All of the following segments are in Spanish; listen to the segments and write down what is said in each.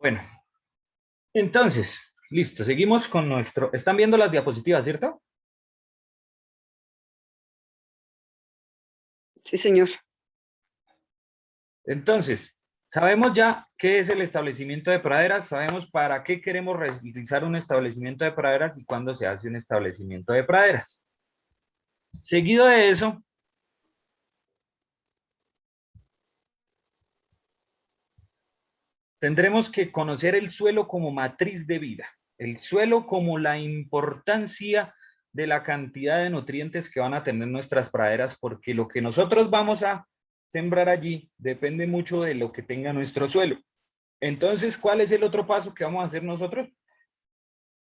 Bueno, entonces, listo, seguimos con nuestro... ¿Están viendo las diapositivas, cierto? Sí, señor. Entonces, sabemos ya qué es el establecimiento de praderas, sabemos para qué queremos realizar un establecimiento de praderas y cuándo se hace un establecimiento de praderas. Seguido de eso, tendremos que conocer el suelo como matriz de vida, el suelo como la importancia de la cantidad de nutrientes que van a tener nuestras praderas, porque lo que nosotros vamos a sembrar allí depende mucho de lo que tenga nuestro suelo. Entonces, ¿cuál es el otro paso que vamos a hacer nosotros?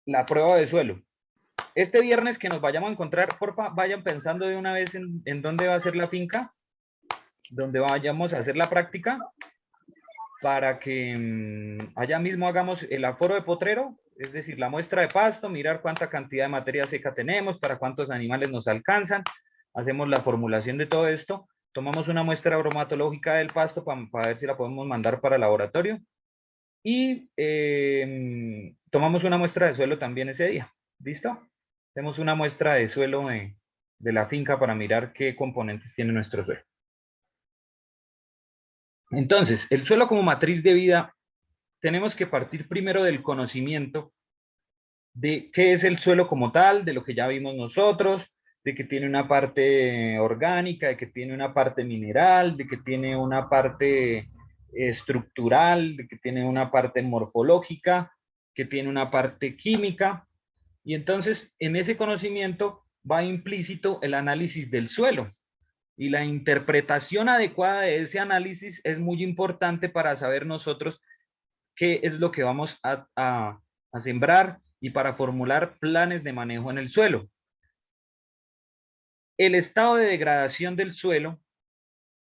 La prueba de suelo. Este viernes que nos vayamos a encontrar, porfa, vayan pensando de una vez en dónde va a ser la finca, donde vayamos a hacer la práctica, para que allá mismo hagamos el aforo de potrero, es decir, la muestra de pasto, mirar cuánta cantidad de materia seca tenemos, para cuántos animales nos alcanzan, hacemos la formulación de todo esto, tomamos una muestra bromatológica del pasto para ver si la podemos mandar para el laboratorio y tomamos una muestra de suelo también ese día. ¿Listo? Hacemos una muestra de suelo de la finca para mirar qué componentes tiene nuestro suelo. Entonces, el suelo como matriz de vida, tenemos que partir primero del conocimiento de qué es el suelo como tal, de lo que ya vimos nosotros, de que tiene una parte orgánica, de que tiene una parte mineral, de que tiene una parte estructural, de que tiene una parte morfológica, que tiene una parte química. Y entonces, en ese conocimiento va implícito el análisis del suelo. Y la interpretación adecuada de ese análisis es muy importante para saber nosotros qué es lo que vamos a sembrar y para formular planes de manejo en el suelo. El estado de degradación del suelo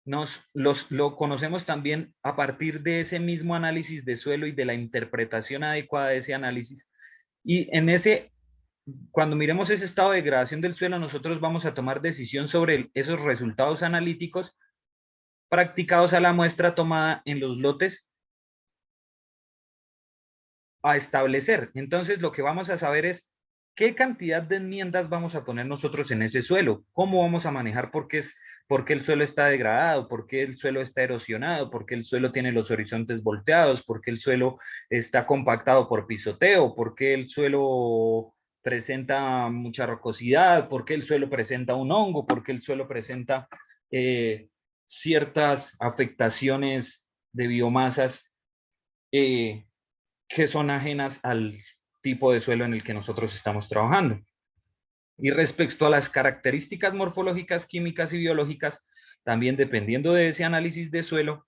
lo conocemos también a partir de ese mismo análisis de suelo y de la interpretación adecuada de ese análisis. Y cuando miremos ese estado de degradación del suelo, nosotros vamos a tomar decisión sobre esos resultados analíticos practicados a la muestra tomada en los lotes a establecer. Entonces, lo que vamos a saber es qué cantidad de enmiendas vamos a poner nosotros en ese suelo, cómo vamos a manejar por qué el suelo está degradado, por qué el suelo está erosionado, por qué el suelo tiene los horizontes volteados, por qué el suelo está compactado por pisoteo, por qué el suelo presenta mucha rocosidad, por qué el suelo presenta un hongo, por qué el suelo presenta ciertas afectaciones de biomasas eh, que son ajenas al tipo de suelo en el que nosotros estamos trabajando. Y respecto a las características morfológicas, químicas y biológicas, también dependiendo de ese análisis de suelo,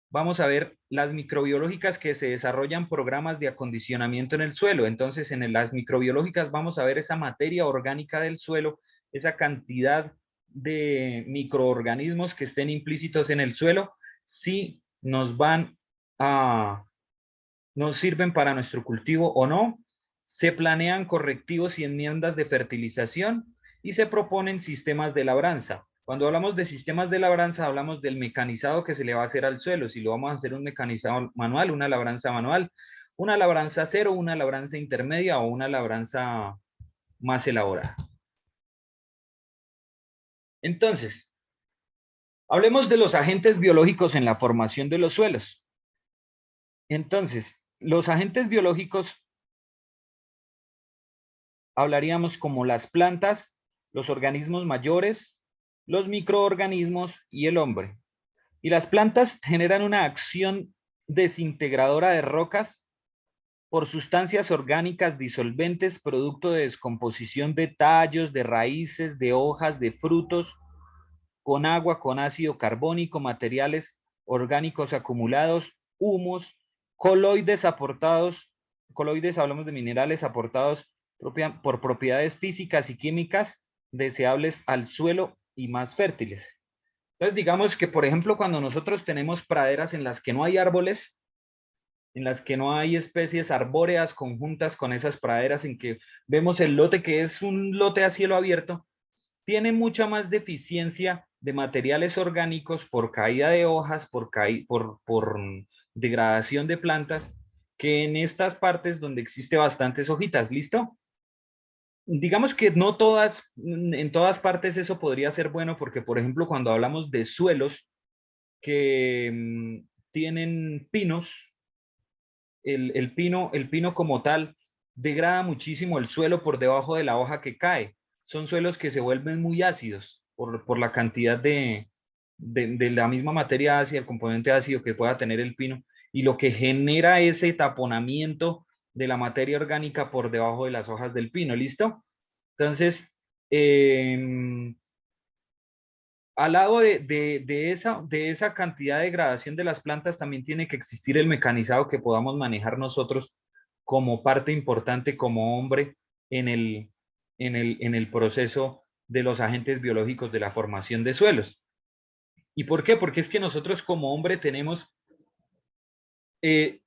vamos a ver las microbiológicas que se desarrollan programas de acondicionamiento en el suelo. Entonces, las microbiológicas vamos a ver esa materia orgánica del suelo, esa cantidad de microorganismos que estén implícitos en el suelo, si nos sirven para nuestro cultivo o no, se planean correctivos y enmiendas de fertilización y se proponen sistemas de labranza. Cuando hablamos de sistemas de labranza, hablamos del mecanizado que se le va a hacer al suelo, si lo vamos a hacer un mecanizado manual, una labranza cero, una labranza intermedia o una labranza más elaborada. Entonces, hablemos de los agentes biológicos en la formación de los suelos. Entonces, los agentes biológicos hablaríamos como las plantas, los organismos mayores, los microorganismos y el hombre. Y las plantas generan una acción desintegradora de rocas por sustancias orgánicas disolventes, producto de descomposición de tallos, de raíces, de hojas, de frutos, con agua, con ácido carbónico, materiales orgánicos acumulados, humos, coloides hablamos de minerales aportados por propiedades físicas y químicas deseables al suelo y más fértiles. Entonces, digamos que, por ejemplo, cuando nosotros tenemos praderas en las que no hay árboles, en las que no hay especies arbóreas conjuntas con esas praderas, en que vemos el lote que es un lote a cielo abierto, tiene mucha más deficiencia de materiales orgánicos por caída de hojas, por degradación de plantas, que en estas partes donde existe bastantes hojitas, ¿listo? Digamos que no todas, en todas partes eso podría ser bueno porque, por ejemplo, cuando hablamos de suelos que tienen pinos, el pino como tal degrada muchísimo el suelo por debajo de la hoja que cae. Son suelos que se vuelven muy ácidos por la cantidad de la misma materia ácida, el componente ácido que pueda tener el pino, y lo que genera ese taponamiento de la materia orgánica por debajo de las hojas del pino, ¿listo? Entonces, al lado de esa cantidad de degradación de las plantas, también tiene que existir el mecanizado que podamos manejar nosotros como parte importante, como hombre, en el proceso de los agentes biológicos de la formación de suelos. ¿Y por qué? Porque es que nosotros como hombre tenemos eh,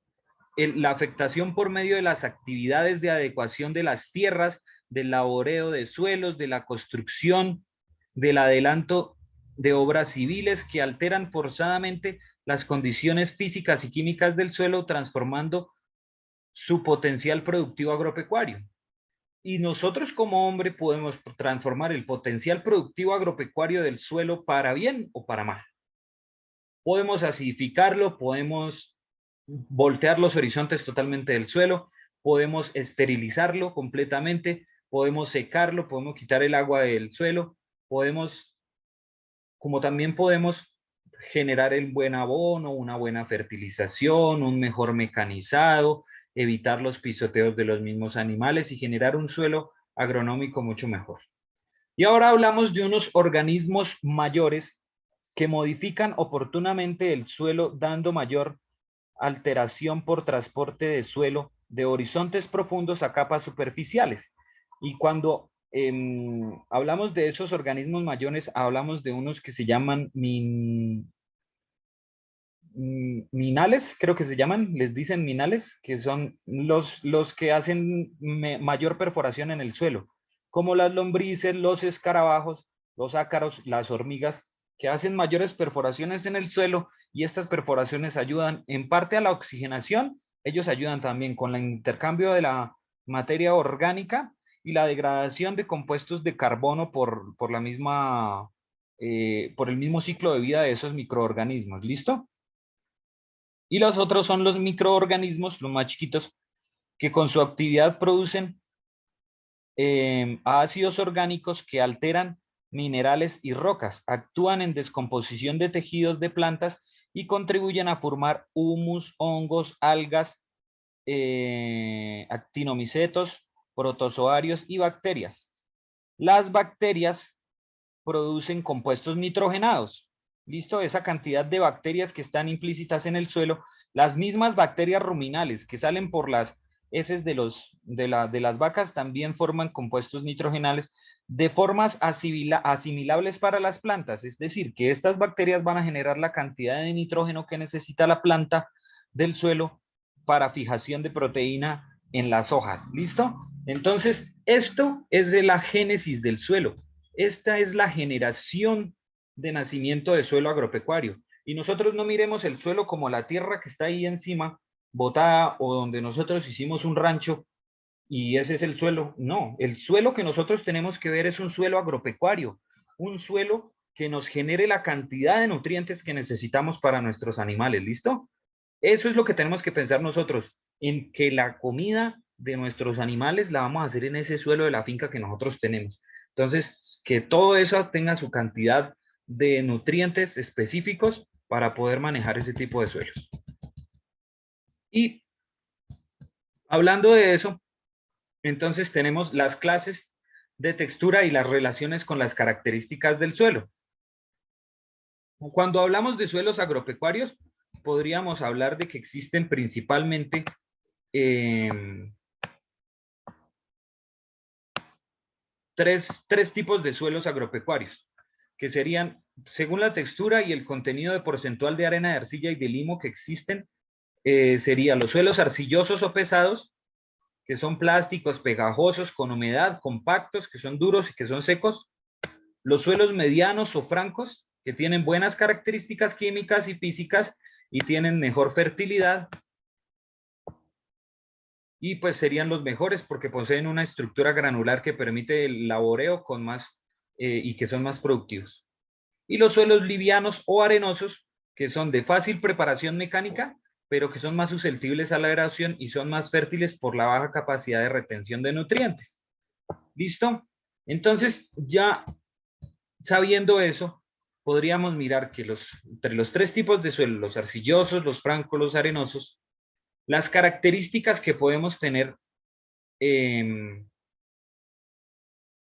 la afectación por medio de las actividades de adecuación de las tierras, del laboreo de suelos, de la construcción, del adelanto de obras civiles que alteran forzadamente las condiciones físicas y químicas del suelo, transformando su potencial productivo agropecuario. Y nosotros como hombre podemos transformar el potencial productivo agropecuario del suelo para bien o para mal. Podemos acidificarlo, podemos voltear los horizontes totalmente del suelo, podemos esterilizarlo completamente, podemos secarlo, podemos quitar el agua del suelo, podemos, como también podemos generar el buen abono, una buena fertilización, un mejor mecanizado, evitar los pisoteos de los mismos animales y generar un suelo agronómico mucho mejor. Y ahora hablamos de unos organismos mayores que modifican oportunamente el suelo, dando mayor alteración por transporte de suelo de horizontes profundos a capas superficiales. Y cuando hablamos de esos organismos mayores, hablamos de unos que se llaman minales, creo que se llaman, les dicen minales, que son los que hacen mayor perforación en el suelo, como las lombrices, los escarabajos, los ácaros, las hormigas, que hacen mayores perforaciones en el suelo, y estas perforaciones ayudan en parte a la oxigenación, ellos ayudan también con el intercambio de la materia orgánica y la degradación de compuestos de carbono por la misma, por el mismo ciclo de vida de esos microorganismos. ¿Listo? Y los otros son los microorganismos, los más chiquitos, que con su actividad producen ácidos orgánicos que alteran minerales y rocas, actúan en descomposición de tejidos de plantas y contribuyen a formar humus, hongos, algas, actinomicetos, protozoarios y bacterias. Las bacterias producen compuestos nitrogenados. ¿Listo? Esa cantidad de bacterias que están implícitas en el suelo, las mismas bacterias ruminales que salen por las heces de las vacas también forman compuestos nitrogenales de formas asimilables para las plantas. Es decir, que estas bacterias van a generar la cantidad de nitrógeno que necesita la planta del suelo para fijación de proteína en las hojas. ¿Listo? Entonces, esto es de la génesis del suelo. Esta es la generación de nacimiento de suelo agropecuario. Y nosotros no miremos el suelo como la tierra que está ahí encima, botada, o donde nosotros hicimos un rancho y ese es el suelo. No, el suelo que nosotros tenemos que ver es un suelo agropecuario, un suelo que nos genere la cantidad de nutrientes que necesitamos para nuestros animales. ¿Listo? Eso es lo que tenemos que pensar nosotros, en que la comida de nuestros animales la vamos a hacer en ese suelo de la finca que nosotros tenemos. Entonces, que todo eso tenga su cantidad de nutrientes específicos para poder manejar ese tipo de suelos. Y hablando de eso, entonces tenemos las clases de textura y las relaciones con las características del suelo. Cuando hablamos de suelos agropecuarios, podríamos hablar de que existen principalmente tres tipos de suelos agropecuarios, que serían, según la textura y el contenido de porcentual de arena, de arcilla y de limo que existen, serían los suelos arcillosos o pesados, que son plásticos, pegajosos, con humedad, compactos, que son duros y que son secos. Los suelos medianos o francos, que tienen buenas características químicas y físicas y tienen mejor fertilidad. y pues serían los mejores porque poseen una estructura granular que permite el laboreo con más y que son más productivos. Y los suelos livianos o arenosos, que son de fácil preparación mecánica, pero que son más susceptibles a la erosión y son más fértiles por la baja capacidad de retención de nutrientes. ¿Listo? Entonces, ya sabiendo eso, podríamos mirar que entre los tres tipos de suelo, los arcillosos, los francos, los arenosos, las características que podemos tener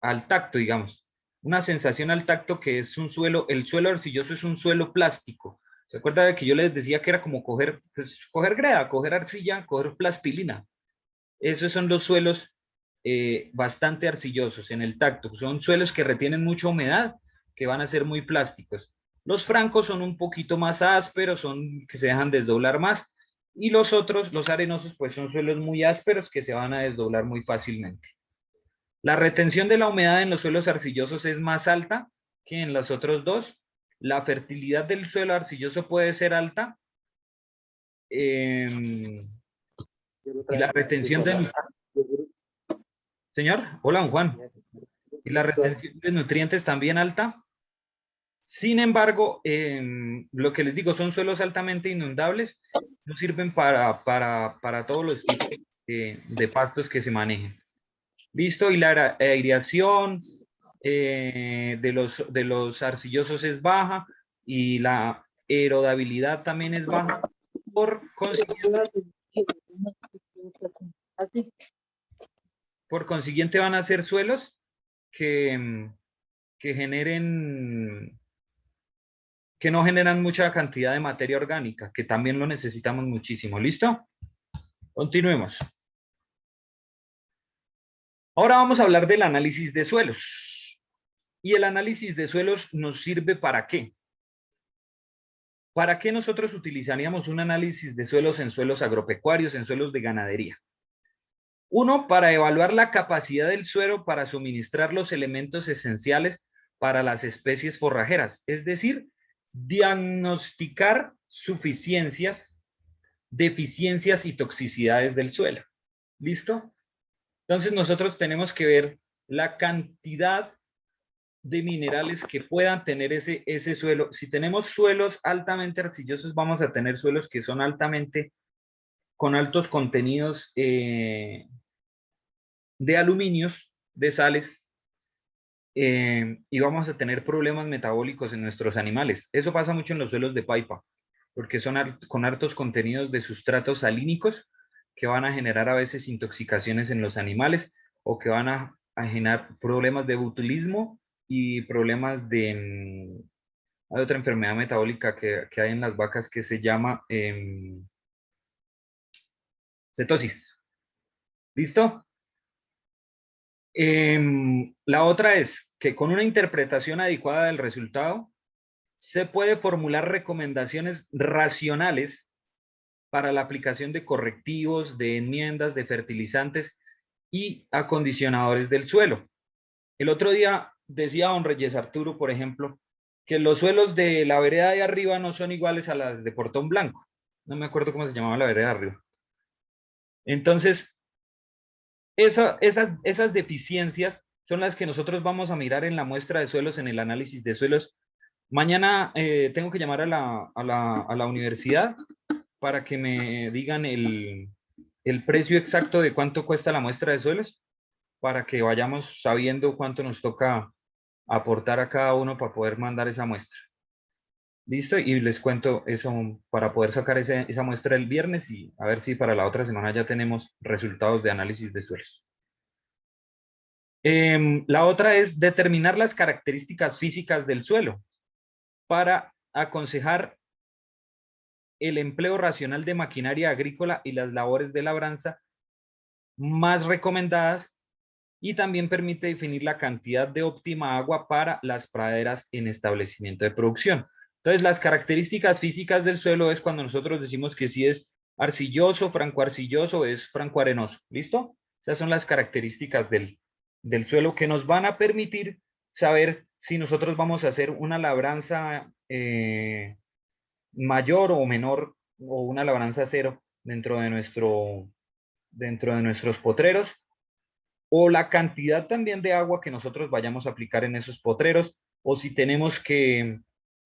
al tacto, digamos, una sensación al tacto que es un suelo, el suelo arcilloso es un suelo plástico. ¿Se acuerda de que yo les decía que era como coger, pues, coger greda, coger arcilla, coger plastilina? Esos son los suelos bastante arcillosos en el tacto. Son suelos que retienen mucha humedad, que van a ser muy plásticos. Los francos son un poquito más ásperos, son que se dejan desdoblar más. Y los otros, los arenosos, pues son suelos muy ásperos que se van a desdoblar muy fácilmente. La retención de la humedad en los suelos arcillosos es más alta que en los otros dos. La fertilidad del suelo arcilloso puede ser alta. Y la retención de... Señor, hola, don Juan. Y la retención de nutrientes también alta. Sin embargo, lo que les digo, son suelos altamente inundables, no sirven para todos los tipos de pastos que se manejen. ¿Listo? Y la aireación de los arcillosos es baja y la erodabilidad también es baja. Por consiguiente van a ser suelos que, que generen, que no generan mucha cantidad de materia orgánica, que también lo necesitamos muchísimo. ¿Listo? Continuemos. Ahora vamos a hablar del análisis de suelos. ¿Y el análisis de suelos nos sirve para qué? ¿Para qué nosotros utilizaríamos un análisis de suelos en suelos agropecuarios, en suelos de ganadería? Uno, para evaluar la capacidad del suelo para suministrar los elementos esenciales para las especies forrajeras, es decir, diagnosticar suficiencias, deficiencias y toxicidades del suelo. ¿Listo? Entonces nosotros tenemos que ver la cantidad de minerales que puedan tener ese suelo. Si tenemos suelos altamente arcillosos, vamos a tener suelos que son con altos contenidos de aluminios, de sales, y vamos a tener problemas metabólicos en nuestros animales. Eso pasa mucho en los suelos de paipa, porque son con altos contenidos de sustratos salínicos que van a generar a veces intoxicaciones en los animales o que van a generar problemas de botulismo y problemas hay otra enfermedad metabólica que hay en las vacas que se llama cetosis. ¿Listo? La otra es que con una interpretación adecuada del resultado, se puede formular recomendaciones racionales para la aplicación de correctivos, de enmiendas, de fertilizantes y acondicionadores del suelo. El otro día decía don Reyes Arturo, por ejemplo, que los suelos de la vereda de arriba no son iguales a las de Portón Blanco. No me acuerdo cómo se llamaba la vereda de arriba. Entonces, esas deficiencias son las que nosotros vamos a mirar en la muestra de suelos, en el análisis de suelos. Mañana tengo que llamar a la universidad para que me digan el precio exacto de cuánto cuesta la muestra de suelos, para que vayamos sabiendo cuánto nos toca aportar a cada uno para poder mandar esa muestra. ¿Listo? Y les cuento eso para poder sacar esa muestra el viernes y a ver si para la otra semana ya tenemos resultados de análisis de suelos. La otra es determinar las características físicas del suelo para aconsejar el empleo racional de maquinaria agrícola y las labores de labranza más recomendadas, y también permite definir la cantidad de óptima agua para las praderas en establecimiento de producción. Entonces, las características físicas del suelo es cuando nosotros decimos que si es arcilloso, francoarcilloso, es francoarenoso. ¿Listo? Esas son las características del suelo que nos van a permitir saber si nosotros vamos a hacer una labranza mayor o menor, o una labranza cero dentro de dentro de nuestros potreros, o la cantidad también de agua que nosotros vayamos a aplicar en esos potreros, o si tenemos que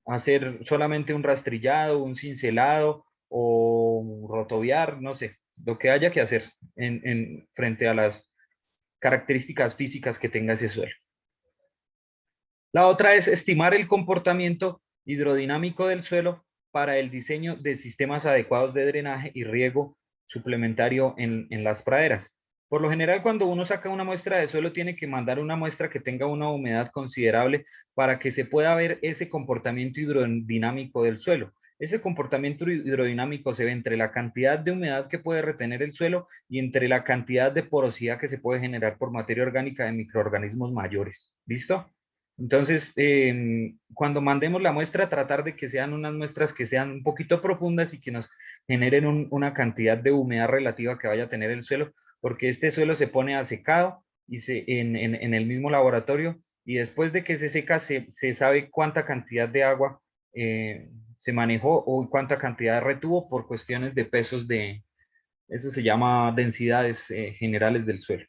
hacer solamente un rastrillado, un cincelado o rotoviar, no sé, lo que haya que hacer frente a las características físicas que tenga ese suelo. La otra es estimar el comportamiento hidrodinámico del suelo para el diseño de sistemas adecuados de drenaje y riego suplementario en las praderas. Por lo general, cuando uno saca una muestra de suelo, tiene que mandar una muestra que tenga una humedad considerable para que se pueda ver ese comportamiento hidrodinámico del suelo. Ese comportamiento hidrodinámico se ve entre la cantidad de humedad que puede retener el suelo y entre la cantidad de porosidad que se puede generar por materia orgánica de microorganismos mayores. ¿Listo? Entonces, cuando mandemos la muestra, tratar de que sean unas muestras que sean un poquito profundas y que nos generen una cantidad de humedad relativa que vaya a tener el suelo, porque este suelo se pone a secado y en el mismo laboratorio, y después de que se seca, se sabe cuánta cantidad de agua se manejó o cuánta cantidad retuvo por cuestiones de pesos eso se llama densidades generales del suelo.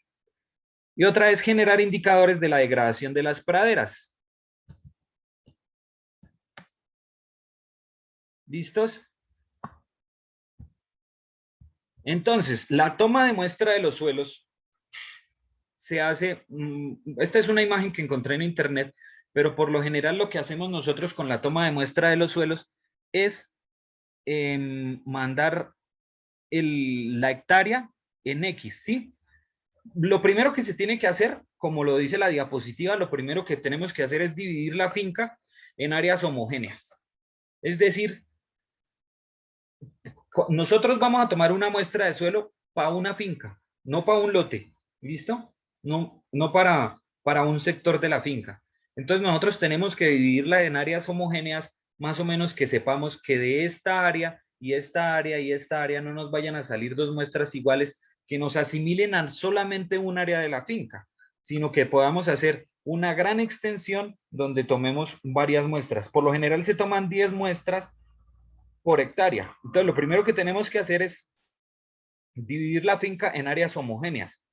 Y otra es generar indicadores de la degradación de las praderas. ¿Listos? Entonces, la toma de muestra de los suelos se hace, esta es una imagen que encontré en internet, pero por lo general lo que hacemos nosotros con la toma de muestra de los suelos es mandar la hectárea en X, ¿sí? Lo primero que se tiene que hacer, como lo dice la diapositiva, lo primero que tenemos que hacer es dividir la finca en áreas homogéneas. Es decir, nosotros vamos a tomar una muestra de suelo para una finca, no para un lote, ¿listo? No para un sector de la finca. Entonces nosotros tenemos que dividirla en áreas homogéneas, más o menos que sepamos que de esta área y esta área y esta área no nos vayan a salir dos muestras iguales que nos asimilen a solamente un área de la finca, sino que podamos hacer una gran extensión donde tomemos varias muestras. Por lo general se toman 10 muestras por hectárea. Entonces, lo primero que tenemos que hacer es dividir la finca en áreas homogéneas.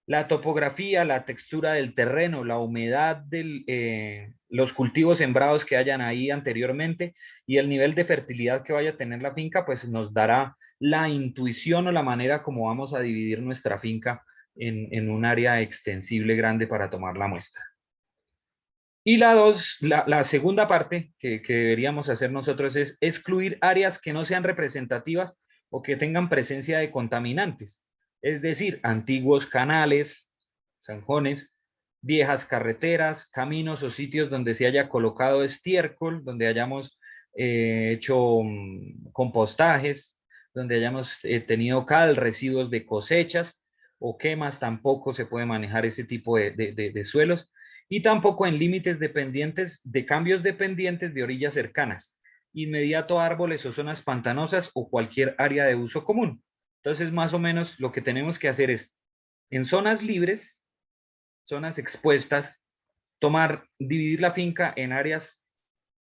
La topografía, la textura del terreno, la humedad de los cultivos sembrados que hayan ahí anteriormente y el nivel de fertilidad que vaya a tener la finca, pues nos dará la intuición o la manera como vamos a dividir nuestra finca en un área extensible grande para tomar la muestra. Y la segunda parte que deberíamos hacer nosotros es excluir áreas que no sean representativas o que tengan presencia de contaminantes, es decir, antiguos canales, zanjones, viejas carreteras, caminos o sitios donde se haya colocado estiércol, donde hayamos hecho compostajes, donde hayamos tenido cal, residuos de cosechas o quemas, tampoco se puede manejar ese tipo de suelos y tampoco en límites dependientes de cambios dependientes de orillas cercanas, inmediato a árboles o zonas pantanosas o cualquier área de uso común. Entonces, más o menos lo que tenemos que hacer es, en zonas libres, zonas expuestas, dividir la finca eh,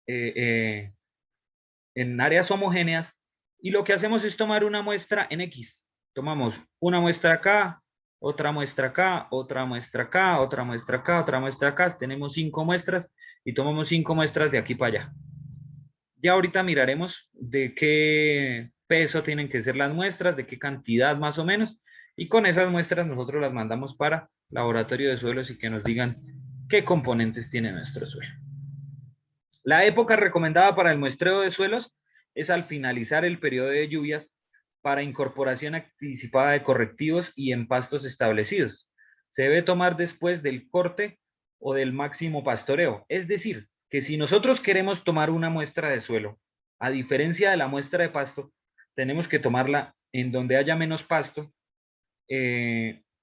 eh, en áreas homogéneas y lo que hacemos es tomar una muestra en X. Tomamos una muestra acá, otra muestra acá, otra muestra acá, otra muestra acá, otra muestra acá. Tenemos 5 muestras y tomamos 5 muestras de aquí para allá. Ya ahorita miraremos de qué peso tienen que ser las muestras, de qué cantidad más o menos. Y con esas muestras nosotros las mandamos para laboratorio de suelos y que nos digan qué componentes tiene nuestro suelo. La época recomendada para el muestreo de suelos es al finalizar el periodo de lluvias para incorporación anticipada de correctivos y en pastos establecidos. Se debe tomar después del corte o del máximo pastoreo. Es decir, que si nosotros queremos tomar una muestra de suelo, a diferencia de la muestra de pasto, tenemos que tomarla en donde haya menos pasto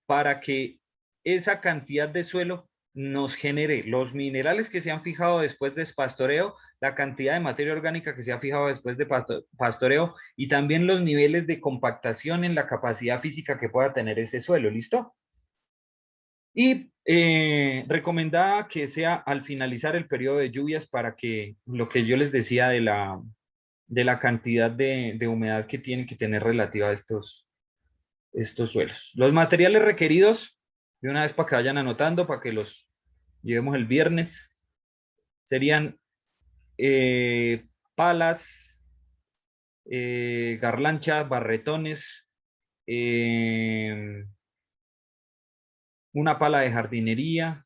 para que esa cantidad de suelo nos genere los minerales que se han fijado después de pastoreo, la cantidad de materia orgánica que se ha fijado después de pastoreo y también los niveles de compactación en la capacidad física que pueda tener ese suelo. ¿Listo? Y recomendada que sea al finalizar el periodo de lluvias para que lo que yo les decía de la cantidad de humedad que tiene que tener relativa a estos suelos. Los materiales requeridos, de una vez para que vayan anotando, para que los llevemos el viernes, serían palas, garlanchas, barretones, una pala de jardinería,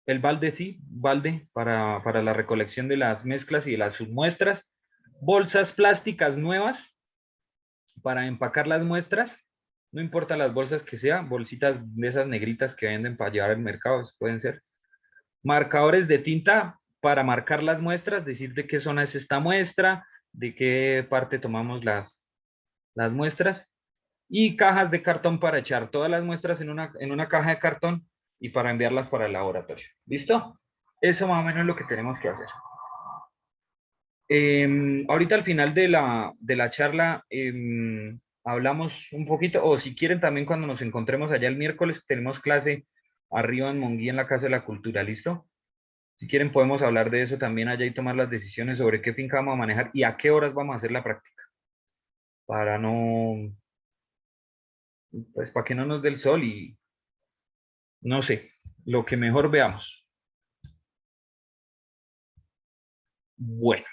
el balde, sí, balde para la recolección de las mezclas y de las submuestras, bolsas plásticas nuevas para empacar las muestras, no importa las bolsas que sean, bolsitas de esas negritas que venden para llevar al mercado, pueden ser, marcadores de tinta para marcar las muestras, decir de qué zona es esta muestra, de qué parte tomamos las muestras, y cajas de cartón para echar todas las muestras en una caja de cartón y para enviarlas para el laboratorio. ¿Listo? Eso más o menos es lo que tenemos que hacer. Ahorita al final de la charla hablamos un poquito, o si quieren también cuando nos encontremos allá el miércoles, tenemos clase arriba en Monguí en la Casa de la Cultura, ¿listo? Si quieren podemos hablar de eso también allá y tomar las decisiones sobre qué finca vamos a manejar y a qué horas vamos a hacer la práctica, para no, pues para que no nos dé el sol y no sé, lo que mejor veamos. Bueno,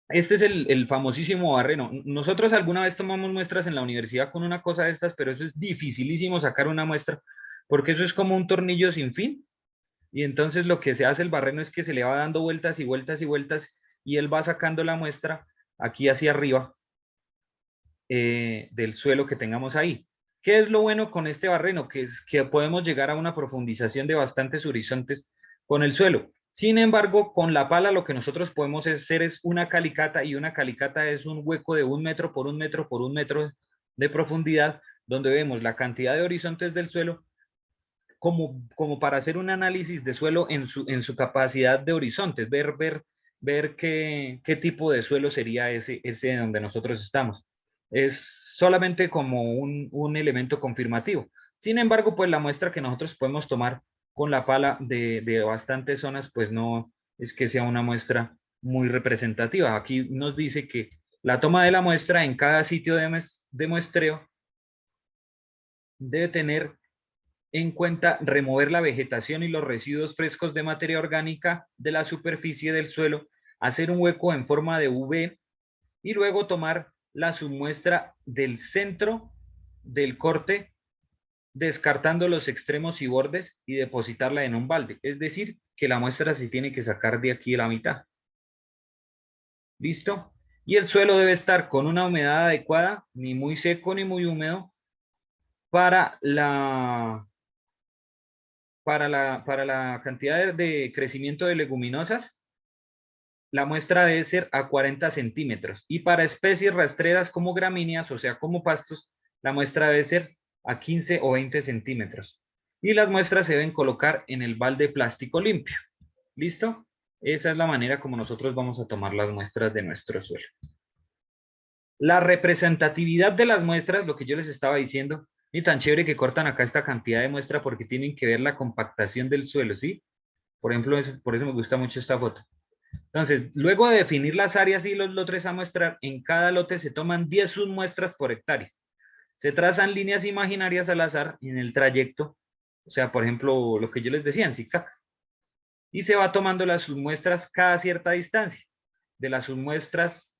este es el famosísimo barreno. Nosotros alguna vez tomamos muestras en la universidad con una cosa de estas, pero eso es dificilísimo sacar una muestra, porque eso es como un tornillo sin fin. Y entonces lo que se hace el barreno es que se le va dando vueltas y vueltas y vueltas y él va sacando la muestra aquí hacia arriba del suelo que tengamos ahí. ¿Qué es lo bueno con este barreno? Que es que podemos llegar a una profundización de bastantes horizontes con el suelo. Sin embargo, con la pala lo que nosotros podemos hacer es una calicata y una calicata es un hueco de 1 metro por 1 metro por 1 metro de profundidad donde vemos la cantidad de horizontes del suelo como para hacer un análisis de suelo en su capacidad de horizontes, ver qué tipo de suelo sería ese donde nosotros estamos. Es solamente como un elemento confirmativo. Sin embargo, pues la muestra que nosotros podemos tomar con la pala de bastantes zonas, pues no es que sea una muestra muy representativa. Aquí nos dice que la toma de la muestra en cada sitio de muestreo debe tener en cuenta remover la vegetación y los residuos frescos de materia orgánica de la superficie del suelo, hacer un hueco en forma de V y luego tomar la submuestra del centro del corte, descartando los extremos y bordes y depositarla en un balde. Es decir, que la muestra se tiene que sacar de aquí a la mitad. ¿Listo? Y el suelo debe estar con una humedad adecuada, ni muy seco ni muy húmedo, para la cantidad de crecimiento de leguminosas, la muestra debe ser a 40 centímetros. Y para especies rastreras como gramíneas, o sea, como pastos, la muestra debe ser a 15 o 20 centímetros. Y las muestras se deben colocar en el balde plástico limpio. ¿Listo? Esa es la manera como nosotros vamos a tomar las muestras de nuestro suelo. La representatividad de las muestras, lo que yo les estaba diciendo, y tan chévere que cortan acá esta cantidad de muestra porque tienen que ver la compactación del suelo, ¿sí? Por ejemplo, por eso me gusta mucho esta foto. Entonces, luego de definir las áreas y los lotes a muestrar, en cada lote se toman 10 submuestras por hectárea. Se trazan líneas imaginarias al azar en el trayecto, o sea, por ejemplo, lo que yo les decía en zigzag. Y se va tomando las submuestras cada cierta distancia. De las submuestras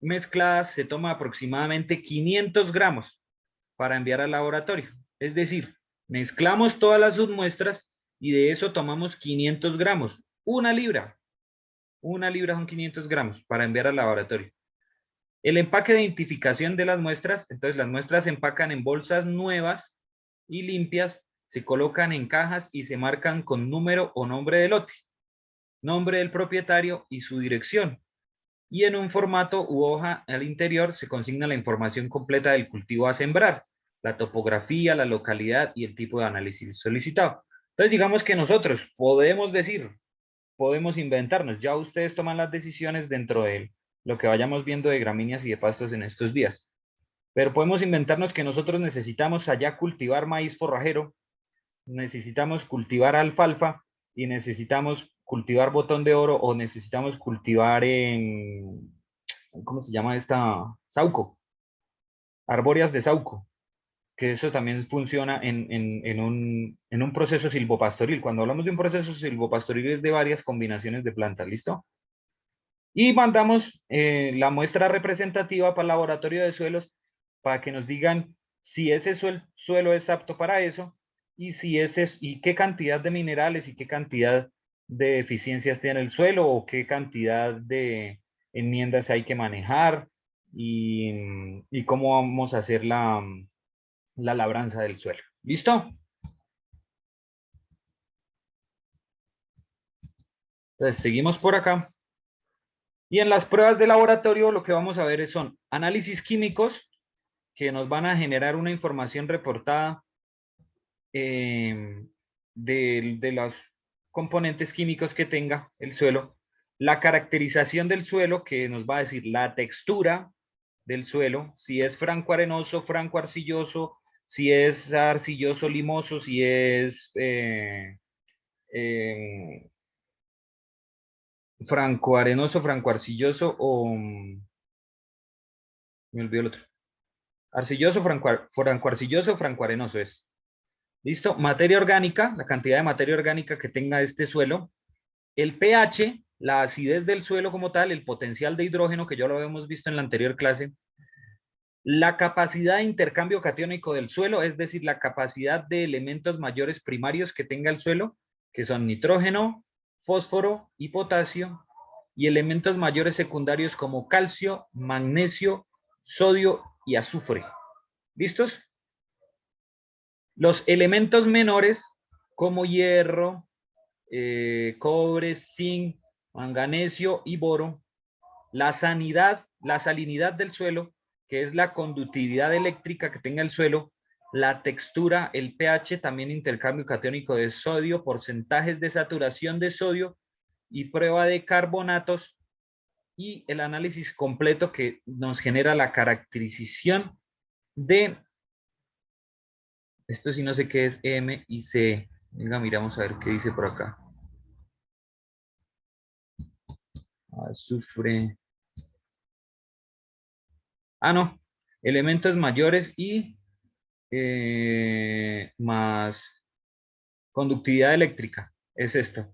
mezcladas se toma aproximadamente 500 gramos para enviar al laboratorio. Es decir, mezclamos todas las submuestras y de eso tomamos 500 gramos, 1 libra. 1 libra son 500 gramos para enviar al laboratorio. El empaque de identificación de las muestras, entonces las muestras se empacan en bolsas nuevas y limpias, se colocan en cajas y se marcan con número o nombre de lote, nombre del propietario y su dirección. Y en un formato u hoja al interior se consigna la información completa del cultivo a sembrar, la topografía, la localidad y el tipo de análisis solicitado. Entonces digamos que nosotros podemos decir, podemos inventarnos. Ya ustedes toman las decisiones dentro de lo que vayamos viendo de gramíneas y de pastos en estos días. Pero podemos inventarnos que nosotros necesitamos allá cultivar maíz forrajero, necesitamos cultivar alfalfa y necesitamos cultivar botón de oro o necesitamos cultivar ¿cómo se llama esta? Sauco. arbóreas de saúco, que eso también funciona en un proceso silvopastoril. Cuando hablamos de un proceso silvopastoril es de varias combinaciones de plantas, ¿listo? Y mandamos la muestra representativa para el laboratorio de suelos para que nos digan si ese suelo es apto para eso y si y qué cantidad de minerales y qué cantidad de deficiencias tiene el suelo o qué cantidad de enmiendas hay que manejar y cómo vamos a hacer la labranza del suelo. ¿Listo? Entonces seguimos por acá. Y en las pruebas de laboratorio lo que vamos a ver son análisis químicos que nos van a generar una información reportada de los componentes químicos que tenga el suelo, la caracterización del suelo que nos va a decir la textura del suelo, si es franco arenoso, franco arcilloso, si es arcilloso limoso, si es franco arenoso, franco arcilloso o me olvidó el otro. Arcilloso, franco arcilloso, franco arenoso es. ¿Listo? Materia orgánica, la cantidad de materia orgánica que tenga este suelo. El pH, la acidez del suelo como tal, el potencial de hidrógeno, que ya lo habíamos visto en la anterior clase. La capacidad de intercambio catiónico del suelo, es decir, la capacidad de elementos mayores primarios que tenga el suelo, que son nitrógeno, fósforo y potasio, y elementos mayores secundarios como calcio, magnesio, sodio y azufre. ¿Listos? Los elementos menores como hierro, cobre, zinc, manganesio y boro, la salinidad del suelo, que es la conductividad eléctrica que tenga el suelo, la textura, el pH, también intercambio catiónico de sodio, porcentajes de saturación de sodio y prueba de carbonatos y el análisis completo que nos genera la caracterización de, esto sí no sé qué es, M y C. Venga, miramos a ver qué dice por acá. Azufre. Ah, no. Elementos mayores y más conductividad eléctrica. Es esto.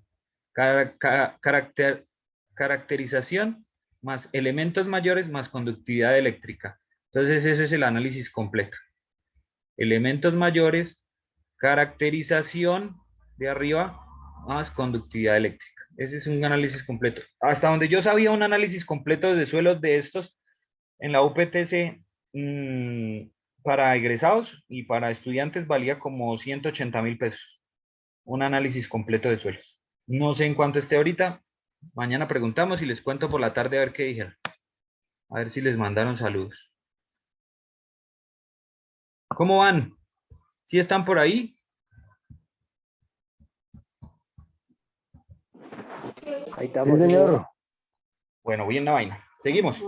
Caracterización más elementos mayores más conductividad eléctrica. Entonces ese es el análisis completo. Elementos mayores, caracterización de arriba más conductividad eléctrica. Ese es un análisis completo. Hasta donde yo sabía un análisis completo de suelos de estos en la UPTC para egresados y para estudiantes valía como 180.000 pesos. Un análisis completo de suelos. No sé en cuánto esté ahorita. Mañana preguntamos y les cuento por la tarde a ver qué dijeron. A ver si les mandaron saludos. ¿Cómo van? ¿Sí están por ahí? Ahí estamos, Sí, señor. Bueno, bien la vaina. Seguimos.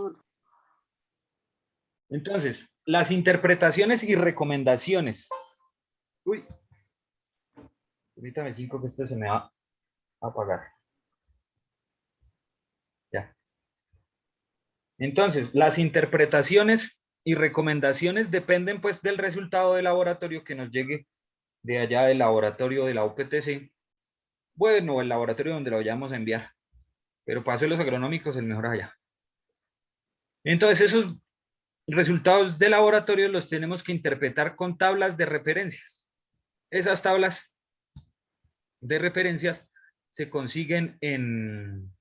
Entonces, las interpretaciones y recomendaciones. Uy. Permítame 5 que esto se me va a apagar. Ya. Entonces, las interpretaciones y recomendaciones dependen pues del resultado del laboratorio que nos llegue de allá del laboratorio de la UPTC. Bueno, el laboratorio donde lo vayamos a enviar. Pero para suelos agronómicos el mejor allá. Entonces, esos resultados de laboratorio los tenemos que interpretar con tablas de referencias. Esas tablas de referencias se consiguen en...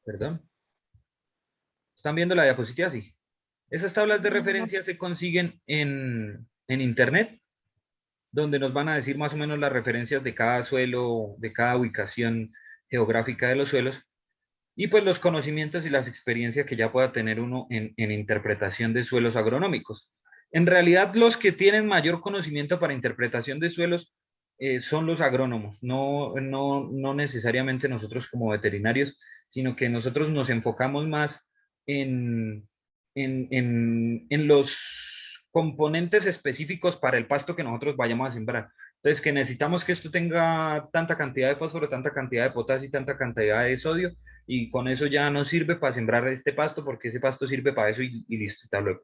Perdón. ¿Están viendo la diapositiva? Sí. Esas tablas de referencia se consiguen en Internet, donde nos van a decir más o menos las referencias de cada suelo, de cada ubicación geográfica de los suelos, y pues los conocimientos y las experiencias que ya pueda tener uno en interpretación de suelos agronómicos. En realidad, los que tienen mayor conocimiento para interpretación de suelos son los agrónomos, no necesariamente nosotros como veterinarios, sino que nosotros nos enfocamos más en, en los componentes específicos para el pasto que nosotros vayamos a sembrar. Entonces, que necesitamos que esto tenga tanta cantidad de fósforo, tanta cantidad de potasio y tanta cantidad de sodio, y con eso ya nos sirve para sembrar este pasto, porque ese pasto sirve para eso y listo, está luego.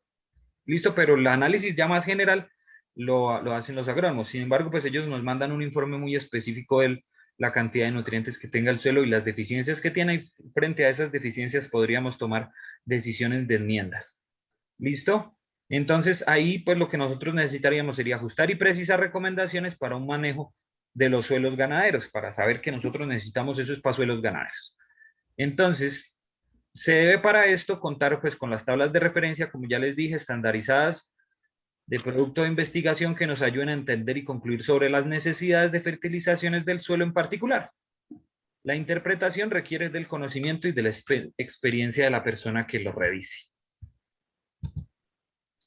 Listo, pero el análisis ya más general lo hacen los agrónomos. Sin embargo, pues ellos nos mandan un informe muy específico de la cantidad de nutrientes que tenga el suelo y las deficiencias que tiene, y frente a esas deficiencias podríamos tomar decisiones de enmiendas. ¿Listo? Entonces ahí pues lo que nosotros necesitaríamos sería ajustar y precisar recomendaciones para un manejo de los suelos ganaderos, para saber que nosotros necesitamos esos para suelos ganaderos. Entonces, se debe para esto contar pues con las tablas de referencia, como ya les dije, estandarizadas de producto de investigación que nos ayuden a entender y concluir sobre las necesidades de fertilizaciones del suelo en particular. La interpretación requiere del conocimiento y de la experiencia de la persona que lo revise.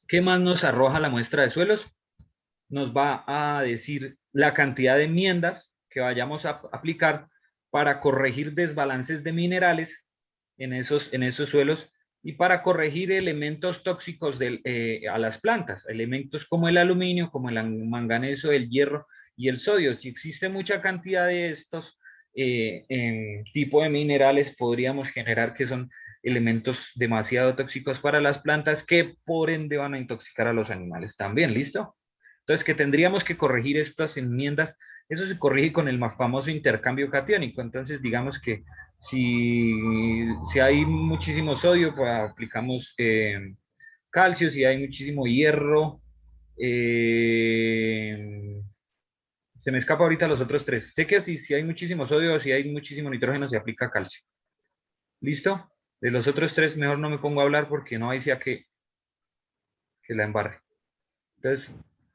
¿Qué más nos arroja la muestra de suelos? Nos va a decir la cantidad de enmiendas que vayamos a aplicar para corregir desbalances de minerales en esos suelos y para corregir elementos tóxicos a las plantas, elementos como el aluminio, como el manganeso, el hierro y el sodio. Si existe mucha cantidad de estos tipo de minerales, podríamos generar que son elementos demasiado tóxicos para las plantas que por ende van a intoxicar a los animales también, ¿listo? Entonces, que tendríamos que corregir estas enmiendas, eso se corrige con el más famoso intercambio catiónico. Entonces, digamos que si hay muchísimo sodio, pues aplicamos calcio, si hay muchísimo hierro, se me escapa ahorita los otros tres. Sé que si hay muchísimo sodio o si hay muchísimo nitrógeno, se aplica calcio. ¿Listo? De los otros tres, mejor no me pongo a hablar porque no hay sea que la embarre. Entonces,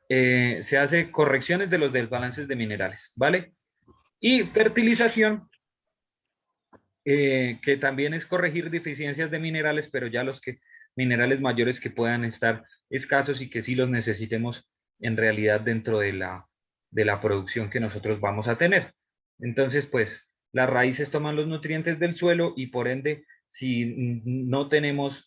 se hace correcciones de los desbalances de minerales, ¿vale? Y fertilización, que también es corregir deficiencias de minerales, pero ya minerales mayores que puedan estar escasos y que sí los necesitemos en realidad dentro de la producción que nosotros vamos a tener. Entonces, pues, las raíces toman los nutrientes del suelo y por ende, si no tenemos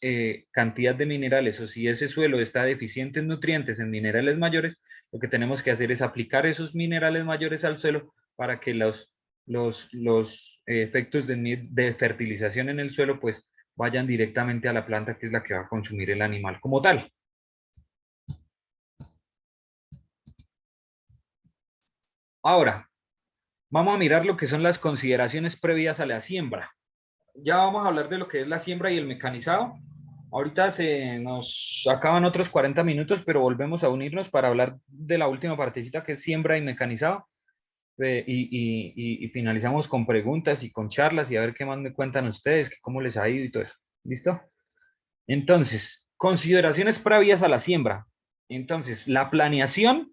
cantidad de minerales o si ese suelo está deficiente en nutrientes, en minerales mayores, lo que tenemos que hacer es aplicar esos minerales mayores al suelo para que los efectos de fertilización en el suelo pues vayan directamente a la planta, que es la que va a consumir el animal como tal. Ahora, vamos a mirar lo que son las consideraciones previas a la siembra. Ya vamos a hablar de lo que es la siembra y el mecanizado. Ahorita se nos acaban otros 40 minutos, pero volvemos a unirnos para hablar de la última partecita que es siembra y mecanizado. Y finalizamos con preguntas y con charlas y a ver qué más me cuentan ustedes, que cómo les ha ido y todo eso. ¿Listo? Entonces, consideraciones previas a la siembra. Entonces, la planeación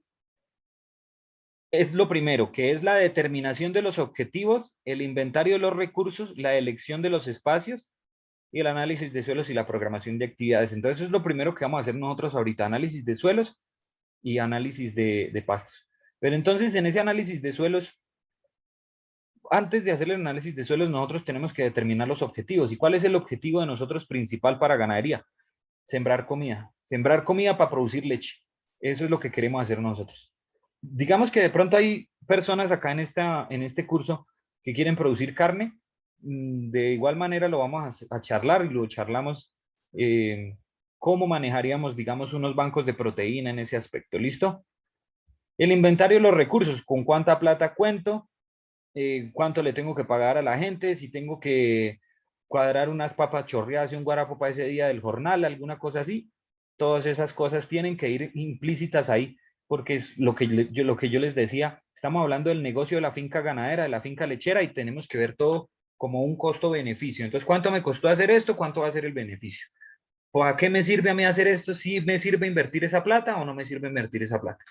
es lo primero, que es la determinación de los objetivos, el inventario de los recursos, la elección de los espacios y el análisis de suelos y la programación de actividades. Entonces, eso es lo primero que vamos a hacer nosotros ahorita, análisis de suelos y análisis de pastos. Pero entonces, en ese análisis de suelos, antes de hacer el análisis de suelos, nosotros tenemos que determinar los objetivos. ¿Y cuál es el objetivo de nosotros principal para ganadería? Sembrar comida. Sembrar comida para producir leche. Eso es lo que queremos hacer nosotros. Digamos que de pronto hay personas acá en este curso que quieren producir carne. De igual manera lo vamos a charlar y lo charlamos cómo manejaríamos, digamos, unos bancos de proteína en ese aspecto. ¿Listo? El inventario de los recursos, con cuánta plata cuento, cuánto le tengo que pagar a la gente, si tengo que cuadrar unas papas chorreadas y un guarapo para ese día del jornal, alguna cosa así. Todas esas cosas tienen que ir implícitas ahí, porque es lo que yo les decía, estamos hablando del negocio de la finca ganadera, de la finca lechera, y tenemos que ver todo como un costo-beneficio. Entonces, ¿cuánto me costó hacer esto? ¿Cuánto va a ser el beneficio? ¿O a qué me sirve a mí hacer esto? ¿Sí me sirve invertir esa plata o no me sirve invertir esa plata?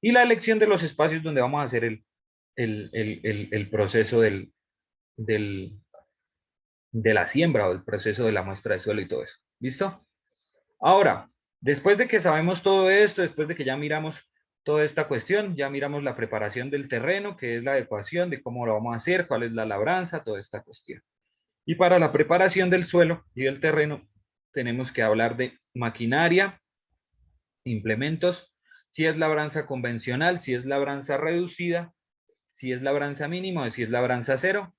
Y la elección de los espacios donde vamos a hacer el proceso del, de la siembra o el proceso de la muestra de suelo y todo eso. ¿Listo? Ahora, después de que sabemos todo esto, después de que ya miramos toda esta cuestión, ya miramos la preparación del terreno, que es la adecuación de cómo lo vamos a hacer, cuál es la labranza, toda esta cuestión. Y para la preparación del suelo y del terreno, tenemos que hablar de maquinaria, implementos, si es labranza convencional, si es labranza reducida, si es labranza mínima o si es labranza cero,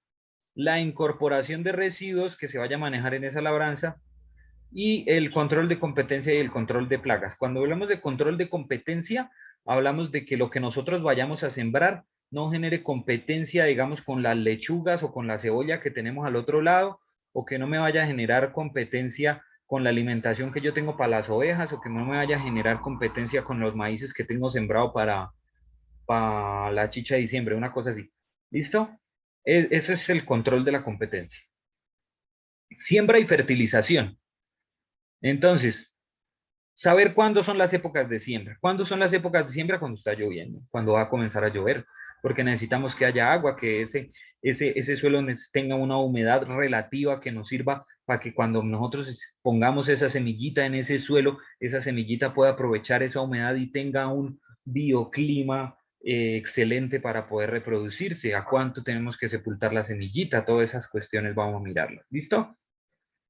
la incorporación de residuos que se vaya a manejar en esa labranza, y el control de competencia y el control de plagas. Cuando hablamos de control de competencia, hablamos de que lo que nosotros vayamos a sembrar no genere competencia, digamos, con las lechugas o con la cebolla que tenemos al otro lado, o que no me vaya a generar competencia con la alimentación que yo tengo para las ovejas, o que no me vaya a generar competencia con los maíces que tengo sembrado para la chicha de diciembre, una cosa así. ¿Listo? Ese es el control de la competencia. Siembra y fertilización. Entonces, saber cuándo son las épocas de siembra. ¿Cuándo son las épocas de siembra? Cuando está lloviendo, cuando va a comenzar a llover, porque necesitamos que haya agua, que ese suelo tenga una humedad relativa que nos sirva para que cuando nosotros pongamos esa semillita en ese suelo, esa semillita pueda aprovechar esa humedad y tenga un bioclima excelente para poder reproducirse. ¿A cuánto tenemos que sepultar la semillita? Todas esas cuestiones vamos a mirarlas. ¿Listo?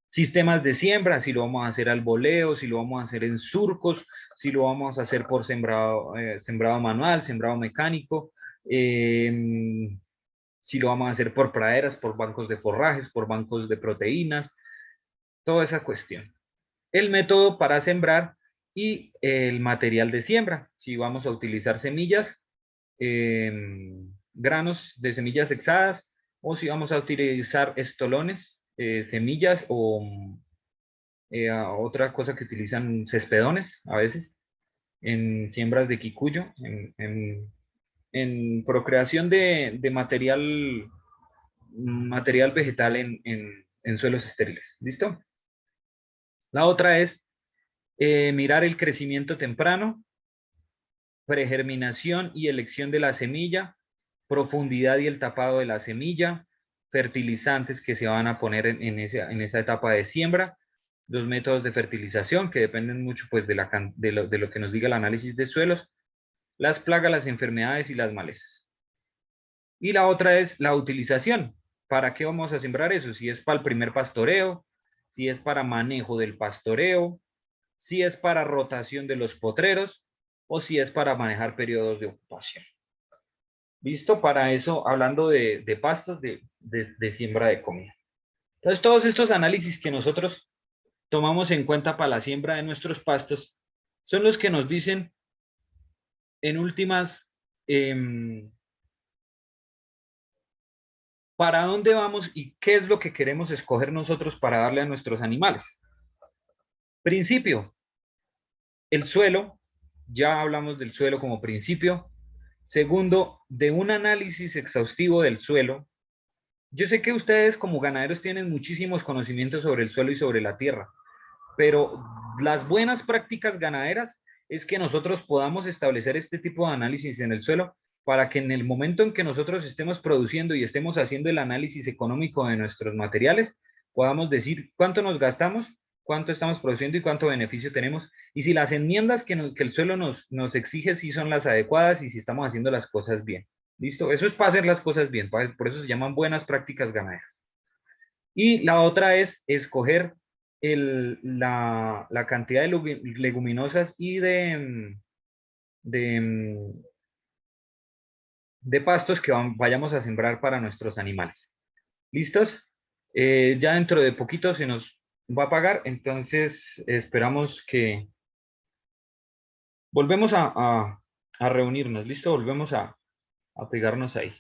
Sistemas de siembra, si lo vamos a hacer al voleo, si lo vamos a hacer en surcos, si lo vamos a hacer por sembrado manual, sembrado mecánico, si lo vamos a hacer por praderas, por bancos de forrajes, por bancos de proteínas, toda esa cuestión. El método para sembrar y el material de siembra, si vamos a utilizar semillas, granos de semillas hexadas, o si vamos a utilizar estolones, semillas o otra cosa que utilizan cespedones a veces en siembras de quicuyo, en procreación de material vegetal en suelos estériles. ¿Listo? La otra es mirar el crecimiento temprano, pregerminación y elección de la semilla, profundidad y el tapado de la semilla, fertilizantes que se van a poner en esa etapa de siembra, los métodos de fertilización que dependen mucho pues, de lo que nos diga el análisis de suelos, las plagas, las enfermedades y las malezas. Y la otra es la utilización. ¿Para qué vamos a sembrar eso? Si es para el primer pastoreo, si es para manejo del pastoreo, si es para rotación de los potreros o si es para manejar periodos de ocupación. ¿Listo? Para eso, hablando de pastos, de siembra de comida. Entonces, todos estos análisis que nosotros tomamos en cuenta para la siembra de nuestros pastos son los que nos dicen, en últimas, para dónde vamos y qué es lo que queremos escoger nosotros para darle a nuestros animales. Principio, el suelo, ya hablamos del suelo como principio. Segundo, de un análisis exhaustivo del suelo. Yo sé que ustedes como ganaderos tienen muchísimos conocimientos sobre el suelo y sobre la tierra, pero las buenas prácticas ganaderas es que nosotros podamos establecer este tipo de análisis en el suelo para que en el momento en que nosotros estemos produciendo y estemos haciendo el análisis económico de nuestros materiales, podamos decir cuánto nos gastamos, cuánto estamos produciendo y cuánto beneficio tenemos, y si las enmiendas que el suelo nos exige si son las adecuadas y si estamos haciendo las cosas bien. ¿Listo? Eso es para hacer las cosas bien, por eso se llaman buenas prácticas ganaderas. Y la otra es escoger la cantidad de leguminosas y de pastos que vayamos a sembrar para nuestros animales. ¿Listos? Ya dentro de poquito se nos va a pagar, entonces esperamos que volvemos a reunirnos, ¿listo? Volvemos a pegarnos ahí.